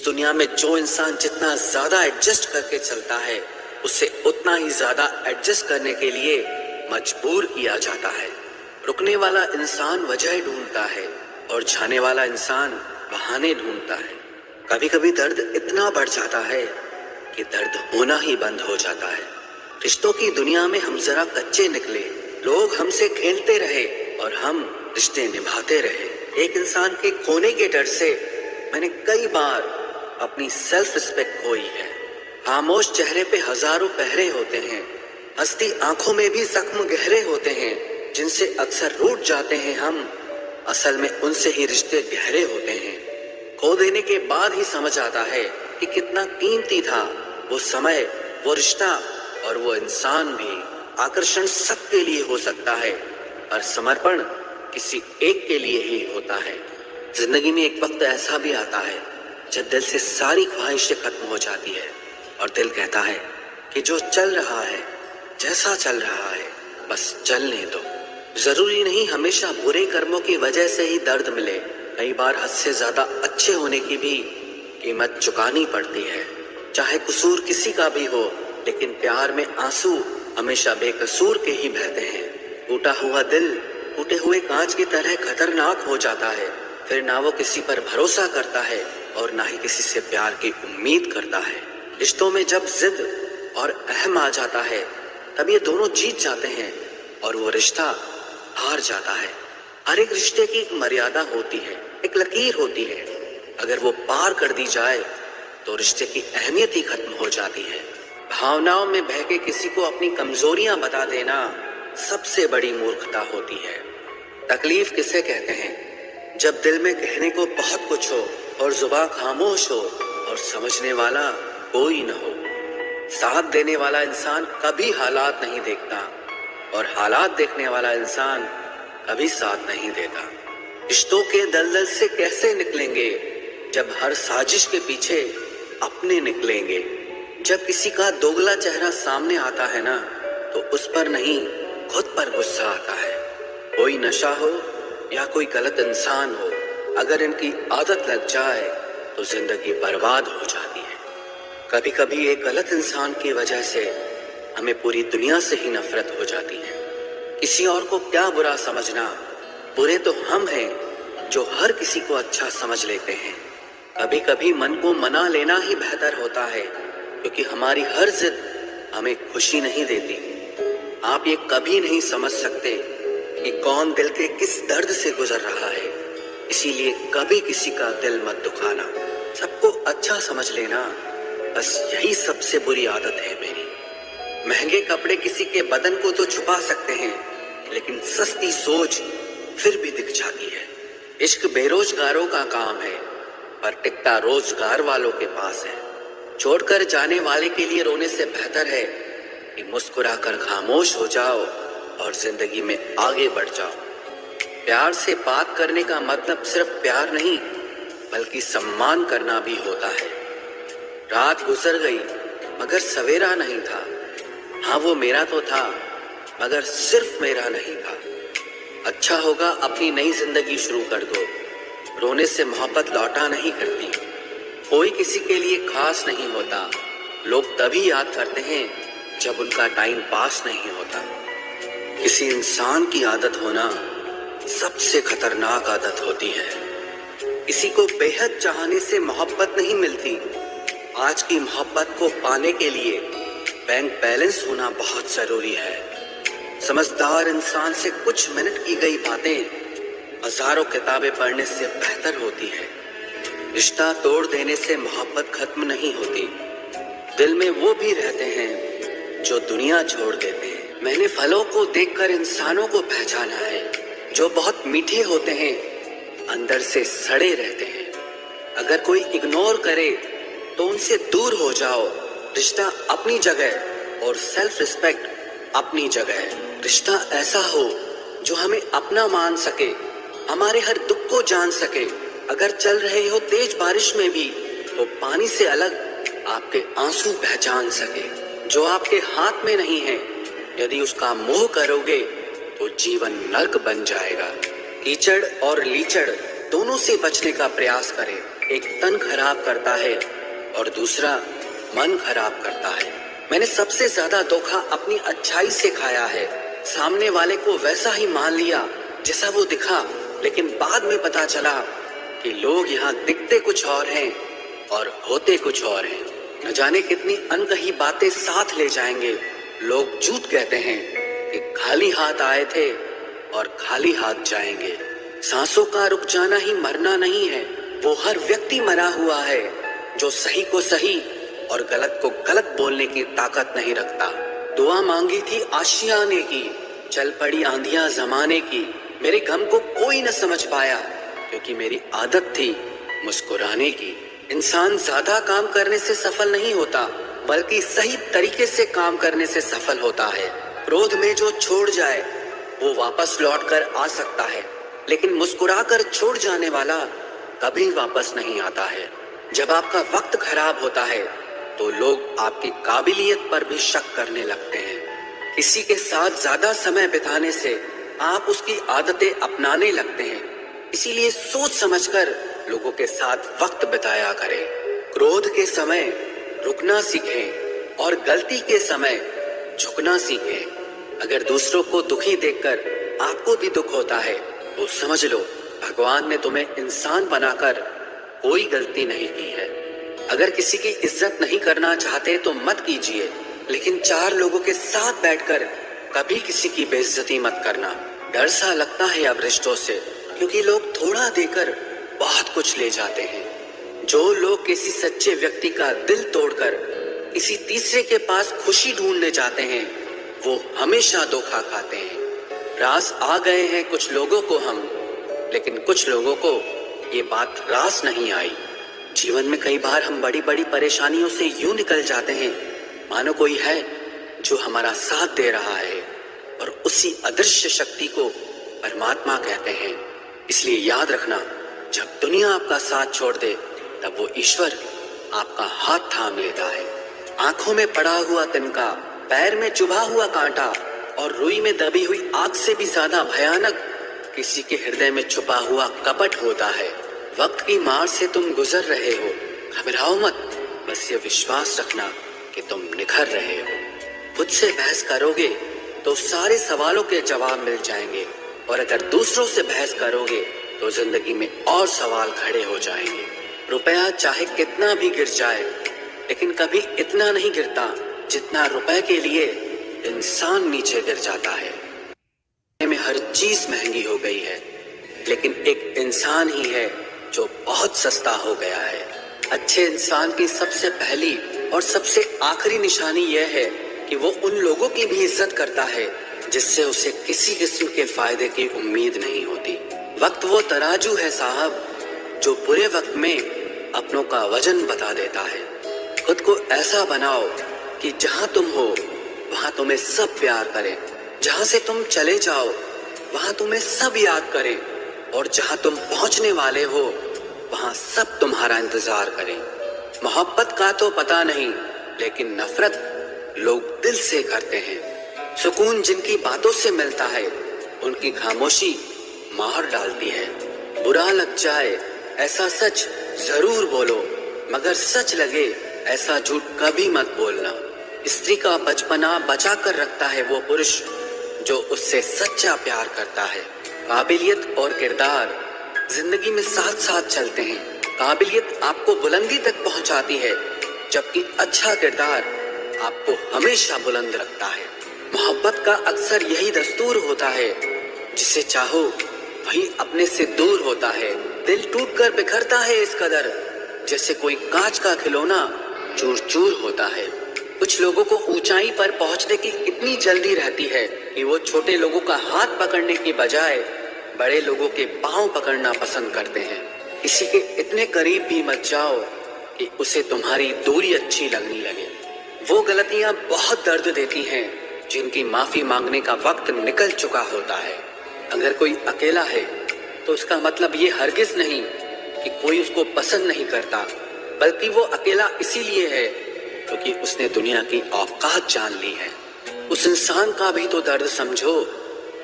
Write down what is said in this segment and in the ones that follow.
इस दुनिया में जो इंसान जितना ज्यादा एडजस्ट करके चलता है, उसे उतना ही ज्यादा एडजस्ट करने के लिए मजबूर किया जाता है। रुकने वाला इंसान वजह ढूंढता है और जाने वाला इंसान बहाने ढूंढता है। कभी कभी दर्द इतना बढ़ जाता है कि दर्द होना ही बंद हो जाता है। रिश्तों की दुनिया में हम जरा कच्चे निकले, लोग हमसे खेलते रहे और हम रिश्ते निभाते रहे। एक इंसान के खोने के डर से मैंने कई बार अपनी सेल्फ रिस्पेक्ट खोई है। खामोश चेहरे पे हजारों पहरे होते हैं, हंसती आंखों में भी जख्म गहरे होते हैं, जिनसे अक्सर रूठ जाते हैं हम, असल में उनसे ही रिश्ते गहरे होते हैं। खो देने के बाद ही समझ आता है कि कितना कीमती था वो समय, वो रिश्ता और वो इंसान भी। आकर्षण सबके लिए हो सकता है और समर्पण किसी एक के लिए ही होता है। जिंदगी में एक वक्त ऐसा भी आता है जब दिल से सारी ख्वाहिशें खत्म हो जाती है और दिल कहता है कि जो चल रहा है, जैसा चल रहा है, बस चलने दो। जरूरी नहीं हमेशा बुरे कर्मों की वजह से ही दर्द मिले, कई बार हद से ज्यादा अच्छे होने की भी कीमत चुकानी पड़ती है। चाहे कसूर किसी का भी हो, लेकिन प्यार में आंसू हमेशा बेकसूर के ही बहते हैं। टूटा हुआ दिल टूटे हुए कांच की तरह खतरनाक हो जाता है। फिर ना वो किसी पर भरोसा करता है और ना ही किसी से प्यार की उम्मीद करता है। रिश्तों में जब जिद और अहम आ जाता है, तब ये दोनों जीत जाते हैं और वो रिश्ता हार जाता है। हर एक रिश्ते की एक मर्यादा होती है, एक लकीर होती है। अगर वो पार कर दी जाए तो रिश्ते की अहमियत ही खत्म हो जाती है। भावनाओं में बह के किसी को अपनी कमजोरियां बता देना सबसे बड़ी मूर्खता होती है। तकलीफ किसे कहते हैं? जब दिल में कहने को बहुत कुछ हो और जुबान खामोश हो और समझने वाला कोई न हो। साथ देने वाला इंसान कभी हालात नहीं देखता और हालात देखने वाला इंसान कभी साथ नहीं देता। रिश्तों के दलदल से कैसे निकलेंगे जब हर साजिश के पीछे अपने निकलेंगे। जब किसी का दोगला चेहरा सामने आता है ना, तो उस पर नहीं खुद पर गुस्सा आता है। कोई नशा हो या कोई गलत इंसान हो, अगर इनकी आदत लग जाए तो जिंदगी बर्बाद हो जाती है। कभी कभी एक गलत इंसान की वजह से हमें पूरी दुनिया से ही नफरत हो जाती है। किसी और को क्या बुरा समझना, बुरे तो हम हैं जो हर किसी को अच्छा समझ लेते हैं। कभी कभी मन को मना लेना ही बेहतर होता है, क्योंकि हमारी हर जिद हमें खुशी नहीं देती। आप ये कभी नहीं समझ सकते कि कौन दिल के किस दर्द से गुजर रहा है, इसीलिए कभी किसी का दिल मत दुखाना। सबको अच्छा समझ लेना, बस यही सबसे बुरी आदत है मेरी। महंगे कपड़े किसी के बदन को तो छुपा सकते हैं, लेकिन सस्ती सोच फिर भी दिख जाती है। इश्क बेरोजगारों का काम है, पर टिकता रोजगार वालों के पास है। छोड़कर जाने वाले के लिए रोने से बेहतर है कि मुस्कुराकर खामोश हो जाओ और जिंदगी में आगे बढ़ जाओ। प्यार से बात करने का मतलब सिर्फ प्यार नहीं, बल्कि सम्मान करना भी होता है। रात गुजर गई मगर सवेरा नहीं था। हाँ, वो मेरा तो था, मगर सिर्फ मेरा नहीं था। अच्छा होगा अपनी नई जिंदगी शुरू कर दो। रोने से मोहब्बत लौटा नहीं करती। कोई किसी के लिए खास नहीं होता। लोग तभी याद करते हैं जब उनका टाइम पास नहीं होता। किसी इंसान की आदत होना सबसे खतरनाक आदत होती है। किसी को बेहद चाहने से मोहब्बत नहीं मिलती। आज की मोहब्बत को पाने के लिए बैंक बैलेंस होना बहुत जरूरी है। समझदार इंसान से कुछ मिनट की गई बातें हजारों किताबें पढ़ने से बेहतर होती है। रिश्ता तोड़ देने से मोहब्बत खत्म नहीं होती। दिल में वो भी रहते हैं जो दुनिया छोड़ देते हैं। मैंने फलों को देखकर इंसानों को पहचाना है, जो बहुत मीठे होते हैं, अंदर से सड़े रहते हैं। अगर कोई इग्नोर करे तो उनसे दूर हो जाओ। रिश्ता अपनी जगह और सेल्फ रिस्पेक्ट अपनी जगह। रिश्ता ऐसा हो जो हमें अपना मान सके, हमारे हर दुख को जान सके। अगर चल रहे हो तेज बारिश में भी, तो पानी से अलग आपके आंसू पहचान सके। जो आपके हाथ में नहीं है, यदि उसका मोह करोगे तो जीवन नर्क बन जाएगा। कीचड़ और लीचड़ दोनों से बचने का प्रयास करें। एक तन खराब करता है और दूसरा मन खराब करता है। मैंने सबसे ज्यादा धोखा अपनी अच्छाई से खाया है। सामने वाले को वैसा ही मान लिया जैसा वो दिखा, लेकिन बाद में पता चला कि लोग यहाँ दिखते कुछ और हैं और होते कुछ और हैं। न जाने कितनी अनकही बातें साथ ले जाएंगे। लोग झूठ कहते हैं कि खाली हाथ आए थे और खाली हाथ जाएंगे। सांसों का रुक जाना ही मरना नहीं है, वो हर व्यक्ति मरा हुआ है जो सही को सही और गलत को गलत बोलने की ताकत नहीं रखता। दुआ मांगी थी आशियाने की, चल पड़ी आंधियां जमाने की। मेरे गम को कोई न समझ पाया क्योंकि मेरी आदत थी मुस्कुराने की। इंसान ज्यादा काम करने से सफल नहीं होता, बल्कि सही तरीके से काम करने से सफल होता है। क्रोध में जो छोड़ जाए वो वापस लौट कर आ सकता है, लेकिन मुस्कुराकर छोड़ जाने वाला कभी वापस नहीं आता है। जब आपका वक्त खराब होता है तो लोग आपकी काबिलियत पर भी शक करने लगते हैं। किसी के साथ ज्यादा समय बिताने से आप उसकी आदतें अपनाने लगते हैं। इसीलिए सोच समझकर लोगों के साथ वक्त बिताया करें। क्रोध के समय रुकना सीखें और गलती के समय झुकना सीखें। अगर दूसरों को दुखी देखकर आपको भी दुख होता है तो समझ लो भगवान ने तुम्हें इंसान बनाकर कोई गलती नहीं की है। अगर किसी की इज्जत नहीं करना चाहते तो मत कीजिए, लेकिन चार लोगों के साथ बैठकर कभी किसी की बेइज्जती मत करना। डर सा लगता है अब रिश्तों से, क्योंकि लोग थोड़ा देकर बहुत कुछ ले जाते हैं। जो लोग किसी सच्चे व्यक्ति का दिल तोड़कर किसी तीसरे के पास खुशी ढूंढने जाते हैं वो हमेशा धोखा खाते हैं। रास आ गए हैं कुछ लोगों को हम, लेकिन कुछ लोगों को ये बात रास नहीं आई। जीवन में कई बार हम बड़ी बड़ी परेशानियों से यूं निकल जाते हैं मानो कोई है जो हमारा साथ दे रहा है, और उसी अदृश्य शक्ति को परमात्मा कहते हैं। इसलिए याद रखना, जब दुनिया आपका साथ छोड़ दे तब वो ईश्वर आपका हाथ थाम लेता है। आंखों में पड़ा हुआ तिनका, पैर में चुभा हुआ कांटा और रुई में दबी हुई आग से भी ज्यादा भयानक किसी के हृदय में छुपा हुआ कपट होता है। वक्त की मार से तुम गुजर रहे हो, घबराओ मत, बस ये विश्वास रखना कि तुम निखर रहे हो। खुद से बहस करोगे तो सारे सवालों के जवाब मिल जाएंगे, और अगर दूसरों से बहस करोगे तो जिंदगी में और सवाल खड़े हो जाएंगे। रुपया चाहे कितना भी गिर जाए, लेकिन कभी इतना नहीं गिरता जितना रुपए के लिए इंसान नीचे गिर जाता है। में हर चीज महंगी हो गई है, लेकिन एक इंसान ही है जो बहुत सस्ता हो गया है। अच्छे इंसान की सबसे पहली और सबसे आखिरी निशानी यह है कि वो उन लोगों की भी इज्जत करता है जिससे उसे किसी किस्म के फायदे की उम्मीद नहीं होती। वक्त वो तराजू है साहब जो बुरे वक्त में अपनों का वजन बता देता है। खुद को ऐसा बनाओ कि जहां तुम हो वहां तुम्हें सब प्यार करें, जहां से तुम चले जाओ वहां तुम्हें सब याद करें, और जहां तुम पहुंचने वाले हो वहां सब तुम्हारा इंतजार करें। मोहब्बत का तो पता नहीं, लेकिन नफरत लोग दिल से करते हैं। सुकून जिनकी बातों से मिलता है उनकी खामोशी मार डालती है। बुरा लग जाए ऐसा सच जरूर बोलो, मगर सच लगे ऐसा झूठ कभी मत बोलना। स्त्री का बचपना बचा कर रखता है वो पुरुष जो उससे सच्चा प्यार करता है। काबिलियत और किरदार जिंदगी में साथ साथ चलते हैं। काबिलियत आपको बुलंदी तक पहुंचाती है, जबकि अच्छा किरदार आपको हमेशा बुलंद रखता है। मोहब्बत का अक्सर यही दस्तूर होता है, जिसे चाहो वही अपने से दूर होता है। दिल टूटकर बिखरता है इस कदर जैसे कोई कांच का खिलौना चूर चूर होता है। कुछ लोगों को ऊंचाई पर पहुंचने की इतनी जल्दी रहती है कि वो छोटे लोगों का हाथ पकड़ने की बजाय बड़े लोगों के पांव पकड़ना पसंद करते हैं। किसी के इतने करीब भी मत जाओ कि उसे तुम्हारी दूरी अच्छी लगने लगे। वो गलतियां बहुत दर्द देती हैं जिनकी माफी मांगने का वक्त निकल चुका होता है। अगर कोई अकेला है तो उसका मतलब ये हरगिज नहीं कि कोई उसको पसंद नहीं करता, बल्कि वो अकेला इसीलिए है क्योंकि उसने दुनिया की औकात जान ली है। उस इंसान का भी तो दर्द समझो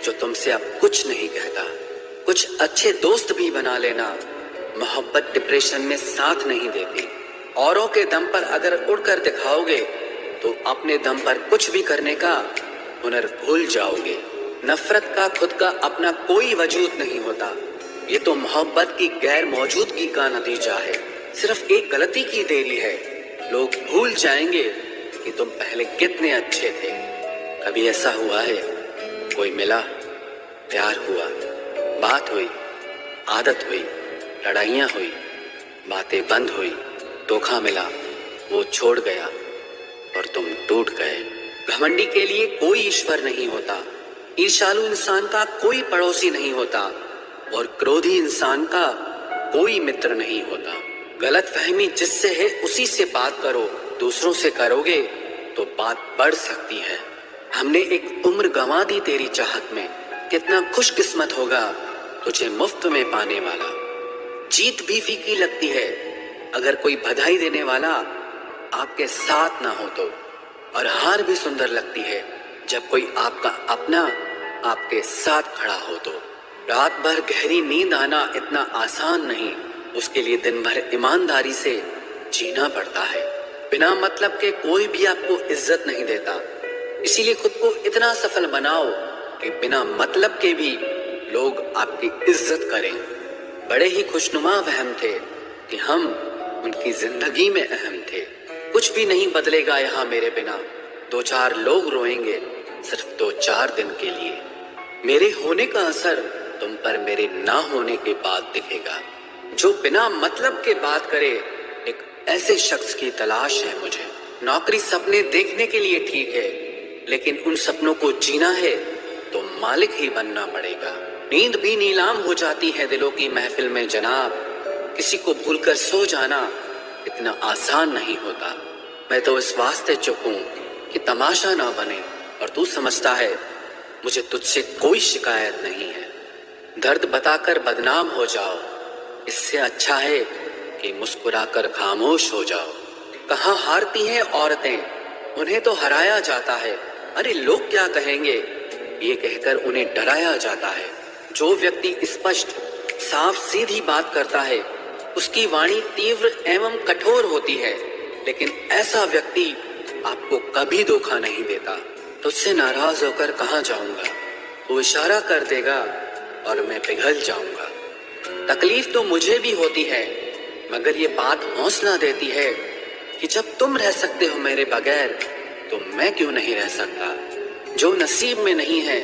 जो तुमसे अब कुछ नहीं कहता। कुछ अच्छे दोस्त भी बना लेना, मोहब्बत डिप्रेशन में साथ नहीं देती। औरों के दम पर अगर उड़कर दिखाओगे तो अपने दम पर कुछ भी करने का हुनर भूल जाओगे। नफरत का खुद का अपना कोई वजूद नहीं होता, ये तो मोहब्बत की गैर मौजूदगी का नतीजा है। सिर्फ एक गलती की देरी है, लोग भूल जाएंगे कि तुम पहले कितने अच्छे थे। कभी ऐसा हुआ है, कोई मिला, प्यार हुआ, बात हुई, आदत हुई, लड़ाइयाँ हुई, बातें बंद हुई, धोखा मिला, वो छोड़ गया और तुम टूट गए। घमंडी के लिए कोई ईश्वर नहीं होता, ईर्ष्यालु इंसान का कोई पड़ोसी नहीं होता और क्रोधी इंसान का कोई मित्र नहीं होता। गलत फहमी जिससे है उसी से बात करो, दूसरों से करोगे तो बात बढ़ सकती है। हमने एक उम्र गंवा दी तेरी चाहत में, कितना खुशकिस्मत होगा तुझे मुफ्त में पाने वाला। जीत भी फीकी लगती है अगर कोई बधाई देने वाला आपके साथ ना हो तो, और हार भी सुंदर लगती है जब कोई आपका अपना आपके साथ खड़ा हो तो। रात भर गहरी नींद आना इतना आसान नहीं, उसके लिए दिन भर ईमानदारी से जीना पड़ता है। बिना मतलब के कोई भी आपको इज्जत नहीं देता, इसीलिए खुद को इतना सफल बनाओ कि बिना मतलब के भी लोग आपकी इज्जत करें। बड़े ही खुशनुमा वहम थे कि हम उनकी जिंदगी में अहम थे। कुछ भी नहीं बदलेगा यहाँ मेरे बिना, दो चार लोग रोएंगे सिर्फ 2-4 दिन के लिए। मेरे होने का असर तुम पर मेरे ना होने के बाद दिखेगा। जो बिना मतलब के बात करे, एक ऐसे शख्स की तलाश है मुझे। नौकरी सपने देखने के लिए ठीक है, लेकिन उन सपनों को जीना है तो मालिक ही बनना पड़ेगा। नींद भी नीलाम हो जाती है दिलों की महफिल में जनाब, किसी को भूलकर सो जाना इतना आसान नहीं होता। मैं तो इस वास्ते चुप हूँ कि तमाशा ना बने, और तू समझता है मुझे तुझसे कोई शिकायत नहीं है। दर्द बताकर बदनाम हो जाओ, इससे अच्छा है कि मुस्कुराकर खामोश हो जाओ। कहाँ हारती हैं औरतें, उन्हें तो हराया जाता है। अरे लोग क्या कहेंगे, ये कहकर उन्हें डराया जाता है। जो व्यक्ति स्पष्ट साफ सीधी बात करता है उसकी वाणी तीव्र एवं कठोर होती है, लेकिन ऐसा व्यक्ति आपको कभी धोखा नहीं देता। तुझसे नाराज होकर कहाँ जाऊंगा, वो इशारा कर देगा और मैं पिघल जाऊंगा। तकलीफ तो मुझे भी होती है, मगर ये बात हौसला देती है कि जब तुम रह सकते हो मेरे बगैर तो मैं क्यों नहीं रह सकता। जो नसीब में नहीं है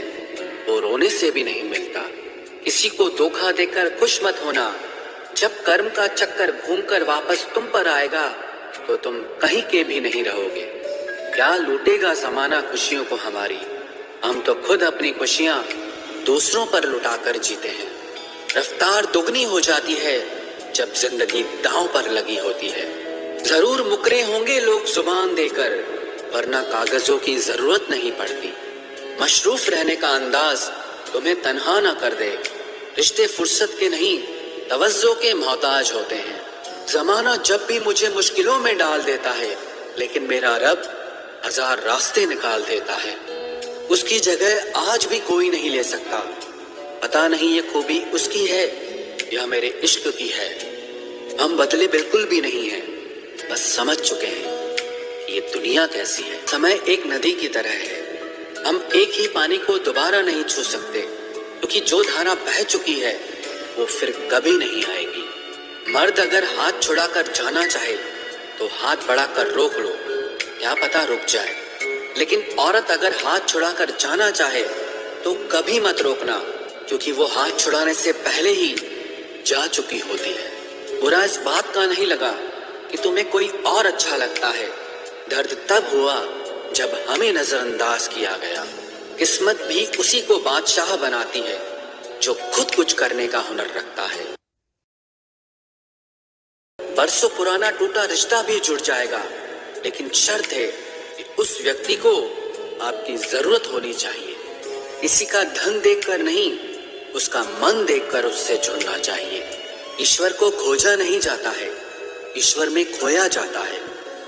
वो रोने से भी नहीं मिलता। किसी को धोखा देकर खुश मत होना, जब कर्म का चक्कर घूमकर वापस तुम पर आएगा तो तुम कहीं के भी नहीं रहोगे। क्या लूटेगा जमाना खुशियों को हमारी, हम तो खुद अपनी खुशियां दूसरों पर लुटाकर जीते हैं। रफ्तार दुगनी हो जाती है जब जिंदगी दांव पर लगी होती है। जरूर मुकरे होंगे लोग जुबान देकर, वरना कागजों की जरूरत नहीं पड़ती। मशरूफ रहने का अंदाज तुम्हें तन्हा न कर दे। रिश्ते फुर्सत के नहीं तवज्जो के मोहताज होते हैं। जमाना जब भी मुझे मुश्किलों में डाल देता है, लेकिन मेरा रब 1000 रास्ते निकाल देता है। उसकी जगह आज भी कोई नहीं ले सकता। पता नहीं ये खूबी उसकी है या मेरे इश्क की है। हम बदले बिल्कुल भी नहीं हैं, बस समझ चुके हैं कि ये दुनिया कैसी है। समय एक नदी की तरह है, हम एक ही पानी को दोबारा नहीं छू सकते, क्योंकि जो धारा बह चुकी है वो फिर कभी नहीं आएगी। मर्द अगर हाथ छुड़ाकर जाना चाहे तो हाथ बढ़ाकर रोक लो, क्या पता रुक जाए। लेकिन औरत अगर हाथ छुड़ाकर जाना चाहे तो कभी मत रोकना, क्योंकि वो हाथ छुड़ाने से पहले ही जा चुकी होती है। बुरा इस बात का नहीं लगा कि तुम्हें कोई और अच्छा लगता है, दर्द तब हुआ जब हमें नजरअंदाज किया गया। किस्मत भी उसी को बादशाह बनाती है जो खुद कुछ करने का हुनर रखता है। बरसों पुराना टूटा रिश्ता भी जुड़ जाएगा, लेकिन शर्त है कि उस व्यक्ति को आपकी जरूरत होनी चाहिए। किसी का धन देखकर नहीं, उसका मन देखकर उससे जुड़ना चाहिए। ईश्वर को खोजा नहीं जाता है, ईश्वर में खोया जाता है।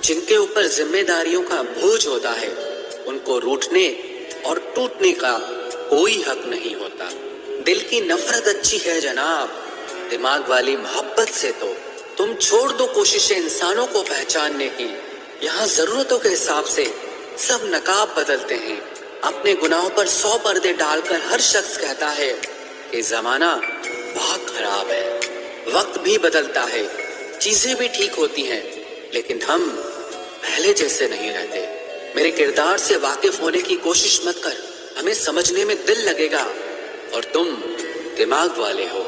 जिनके ऊपर जिम्मेदारियों का बोझ होता है उनको रूठने और टूटने का कोई हक नहीं होता। दिल की नफरत अच्छी है जनाब, दिमाग वाली मोहब्बत से तो तुम छोड़ दो कोशिशें इंसानों को पहचानने की। यहाँ जरूरतों के हिसाब से सब नकाब बदलते हैं। अपने गुनाहों पर 100 पर्दे डालकर हर शख्स कहता है कि जमाना बहुत खराब है। वक्त भी बदलता है, चीजें भी ठीक होती हैं, लेकिन हम पहले जैसे नहीं रहते। मेरे किरदार से वाकिफ होने की कोशिश मत कर, हमें समझने में दिल लगेगा और तुम दिमाग वाले हो।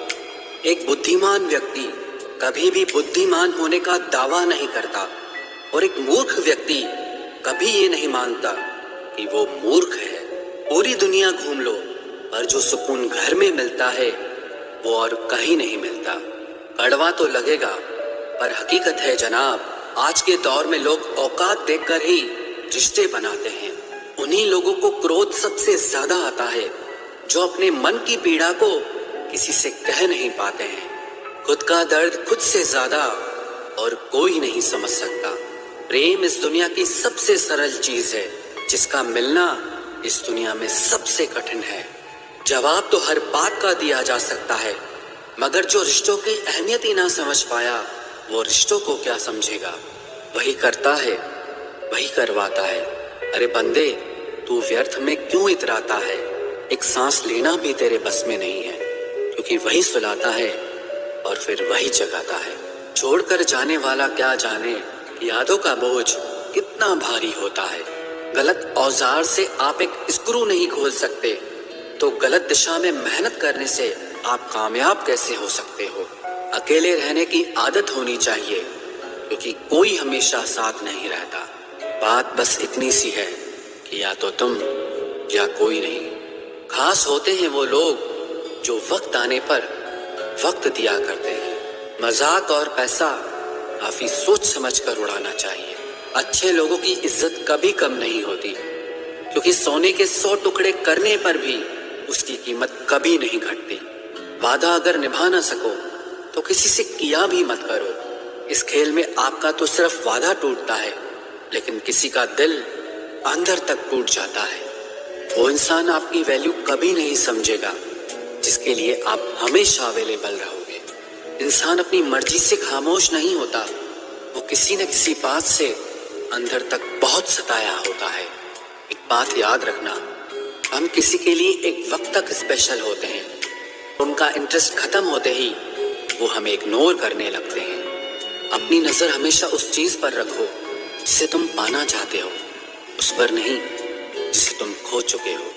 एक बुद्धिमान व्यक्ति कभी भी बुद्धिमान होने का दावा नहीं करता और एक मूर्ख व्यक्ति कभी ये नहीं मानता कि वो मूर्ख है। पूरी दुनिया घूम लो, पर जो सुकून घर में मिलता है वो और कहीं नहीं मिलता। कड़वा तो लगेगा, पर हकीकत है जनाब, आज के दौर में लोग औकात देखकर ही रिश्ते बनाते हैं। उन्हीं लोगों को क्रोध सबसे ज्यादा आता है जो अपने मन की पीड़ा को किसी से कह नहीं पाते हैं। खुद का दर्द खुद से ज्यादा और कोई नहीं समझ सकता। प्रेम इस दुनिया की सबसे सरल चीज है, जिसका मिलना इस दुनिया में सबसे कठिन है। जवाब तो हर बात का दिया जा सकता है, मगर जो रिश्तों की अहमियत ही ना समझ पाया, वो रिश्तों को क्या समझेगा। वही करता है, वही करवाता है। अरे बंदे, तू व्यर्थ में क्यों इतराता है? एक सांस लेना भी तेरे बस में नहीं है, क्योंकि वही सुलाता है और फिर वही जगाता है। छोड़कर जाने वाला क्या जाने यादों का बोझ कितना भारी होता है। गलत औजार से आप एक स्क्रू नहीं खोल सकते, तो गलत दिशा में मेहनत करने से आप कामयाब कैसे हो सकते हो। अकेले रहने की आदत होनी चाहिए, क्योंकि कोई हमेशा साथ नहीं रहता। बात बस इतनी सी है कि या तो तुम या कोई नहीं। खास होते हैं वो लोग जो वक्त आने पर वक्त दिया करते हैं। मजाक और पैसा काफी सोच समझ कर उड़ाना चाहिए। अच्छे लोगों की इज्जत कभी कम नहीं होती, क्योंकि सोने के 100 टुकड़े करने पर भी उसकी कीमत कभी नहीं घटती। वादा अगर निभा ना सको तो किसी से किया भी मत करो। इस खेल में आपका तो सिर्फ वादा टूटता है, लेकिन किसी का दिल अंदर तक टूट जाता है। वो इंसान आपकी वैल्यू कभी नहीं समझेगा जिसके लिए आप हमेशा अवेलेबल रहोगे। इंसान अपनी मर्जी से खामोश नहीं होता, वो किसी न किसी बात से अंदर तक बहुत सताया होता है। एक बात याद रखना, हम किसी के लिए एक वक्त तक स्पेशल होते हैं, उनका इंटरेस्ट खत्म होते ही वो हमें इग्नोर करने लगते हैं। अपनी नजर हमेशा उस चीज पर रखो जिसे तुम पाना चाहते हो, उस पर नहीं जिसे तुम खो चुके हो।